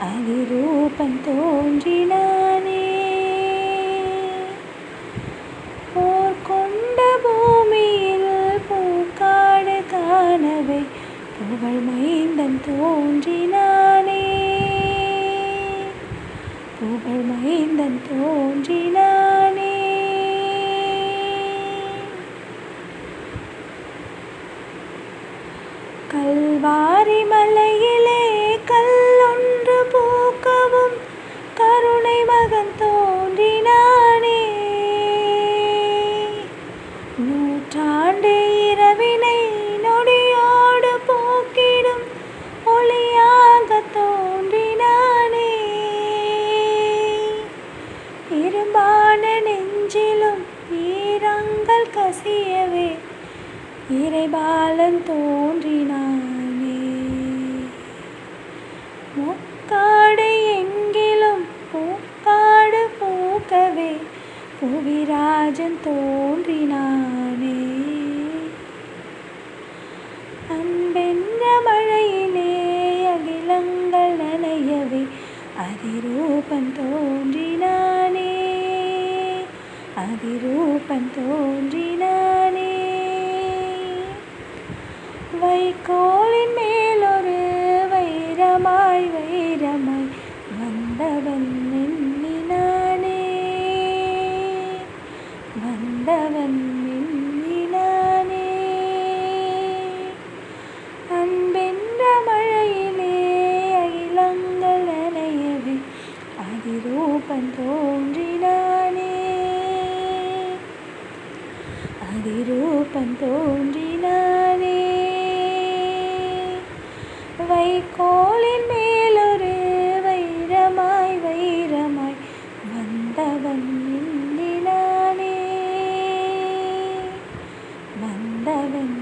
அதிரூபம் தோன்றினானே. போர் கொண்ட பூமியில் பூக்காடு காணவே புகழ் மைந்தன் தோன்றினானே. புகழ் மைந்தன் தோன்றினானே. கல்வாரி மலையிலே கல்லொன்று பூக்கவும் கருணை மகன் தோன்றினானே. நூற்றாண்டு இரவினை நொடியோடு போக்கிடும் ஒளியாக தோன்றினானே. இரும்பான நெஞ்சிலும் ஈரங்கள் கசியவே இறைபாலன் தோன்றினானே. முக்காடு எங்கிலும் பூக்காடு பூக்கவே புவிராஜன் தோன்றினானே. அன்பென்ற மழையிலே அகிலங்கள் நனையவே அதிரூபன் தோன்றினானே. அதிரூபன் தோன்றினானே. வைக்கோலின் மேலொரு வைரமாய் வைரமாய் வந்தவன் எண்ணினானே. வந்தவன் எண்ணினானே. அன்பென்ற மழையிலே அகிலங்கள் நனையவே அதிரூபன் தோன்றினானே. அதிரூபன் தோன்றினானே. வைக்கோலின் மேலொரு வைரமாய் வைரமாய் வந்தவன் எண்ணினானே. வந்தவன்